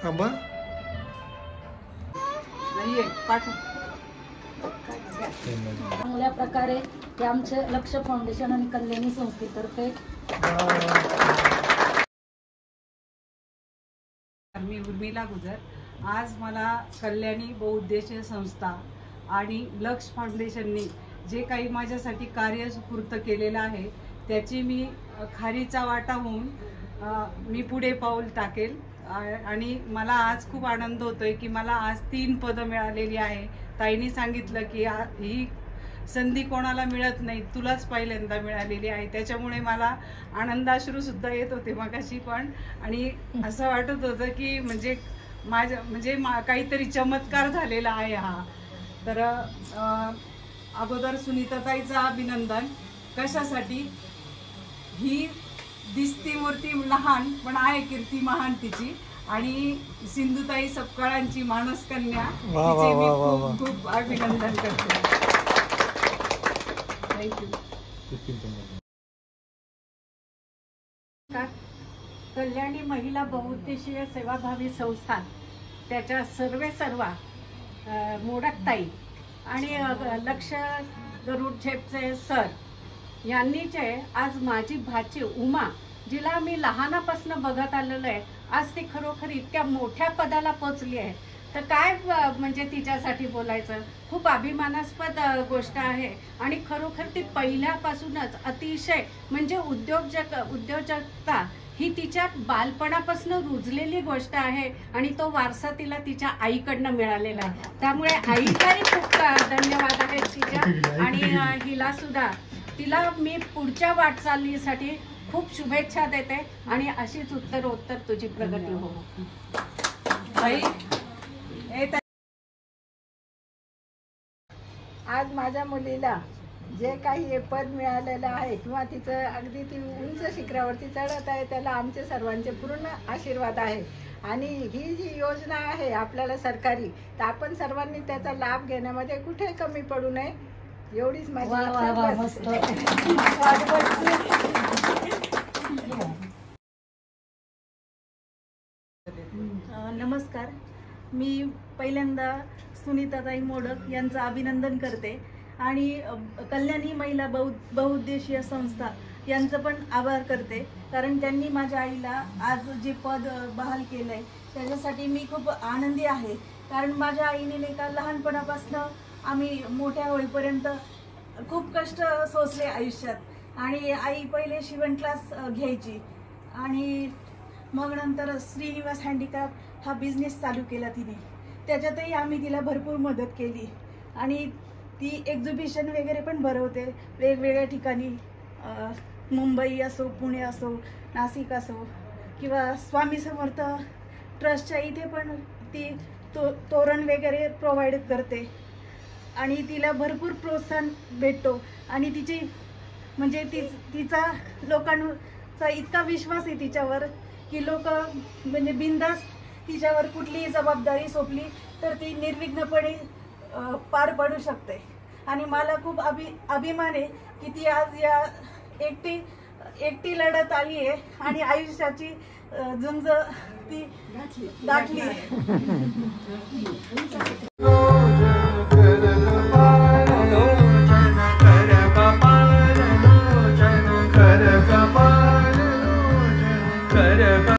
थांबा नाहीये पाठव चांगल्या प्रकारे हे आमचे लक्ष फाउंडेशन आणि कल्याणी संस्थेतर्फे मी उर्मिला गुजर. आज मला कल्याणी बहुउद्देशीय संस्था आणि लक्ष फाउंडेशननी जे काही माझ्यासाठी कार्य सुपूर्त केलेलं आहे त्याची मी खारीचा वाटा होऊन मी पुढे पाऊल टाकेल. आणि मला आज खूप आनंद होतोय की मला आज 3 पदं मिळालेली आहे. ताईंनी सांगितलं की ही संधी कोणाला मिळत नाही, तुलाच पहिल्यांदा मिळालेली आहे. त्याच्यामुळे मला आनंदाश्रू सुद्धा येत होते मगाशी पण. आणि असं वाटत होतं की म्हणजे काहीतरी चमत्कार झालेला आहे हा. तर अगोदर सुनीताताईचं अभिनंदन. कशासाठी? ही दिसती मूर्ती लहान पण आहे कीर्ती महान तिची. आणि सिंधुताई सपकाळांची मानसकन्या, तिचे मी खूप खूप अभिनंदन करते. थँक्यू. कल्याणी महिला बहुउद्देशीय सेवाभावी संस्था त्याच्या सर्वा मोडकताई आणि लक्ष गरुड झेपचे सर यांनी जे आज माझी भाची उमा, जिला मी लहानापासून बघत आलेलो आहे, आज ती खरोखर इतक्या मोठ्या पदाला पोचली आहे. तर काय म्हणजे तिच्यासाठी बोलायचं. खूप अभिमानास्पद गोष्ट आहे. आणि खरोखर ती पहिल्यापासूनच अतिशय म्हणजे उद्योजकता ही तिच्या बालपणापासून रुजलेली गोष्ट आहे. आणि तो वारसा तिला तिच्या आईकडनं मिळालेला आहे. त्यामुळे आईलाही खूप धन्यवाद आहेत तिच्या. आणि हिला सुद्धा तिला मी पुढच्या वाटचालीसाठी खूप शुभेच्छा देते. आणि अशीच उत्तरोत्तर तुझी प्रगती हो. आज माझ्या मुलीला जे काही हे पद मिळालेलं आहे किंवा तिचं अगदी ती उंच शिखरावरती चढत आहे, त्याला आमचे सर्वांचे पूर्ण आशीर्वाद आहे. आणि ही जी योजना आहे आपल्याला सरकारी, तर आपण सर्वांनी त्याचा लाभ घेण्यामध्ये कुठे कमी पडू नये, एवढीच माझी नमस्कार. मी पहिल्यांदा सुनीताताई मोडक यांचं अभिनंदन करते आणि कल्याणी महिला बहुउद्देशीय संस्था यांचं पण आभार करते. कारण त्यांनी माझ्या आईला आज जे पद बहाल केलं आहे त्याच्यासाठी मी खूप आनंदी आहे. कारण माझ्या आईने नाही का लहानपणापासून आम्ही मोठ्या होईपर्यंत खूप कष्ट सोसले आयुष्यात. आणि आई पहिले शिवण क्लास घ्यायची आणि मग नंतर श्रीनिवास हँडीक्राफ्ट हा बिझनेस चालू केला तिने. त्याच्यातही आम्ही तिला भरपूर मदत केली. आणि ती एक्झिबिशन वगैरे पण भरवते वेगवेगळ्या ठिकाणी, मुंबई असो, पुणे असो, नाशिक असो किंवा स्वामी समर्थ ट्रस्टच्या इथे पण ती तोरण वगैरे प्रोव्हाइड करते. आणि तिला भरपूर प्रोत्साहन भेटतो. आणि तिची म्हणजे तिचा लोकांचा इतका विश्वास आहे तिच्यावर की लोक म्हणजे बिनधास्त तिच्यावर कुठलीही जबाबदारी सोपली तर ती निर्विघ्नपणे पार पडू शकते. आणि मला खूप अभिमान आहे की ती आज या एकटी लढत आली आहे आणि आयुष्याची झुंज ती गाठली.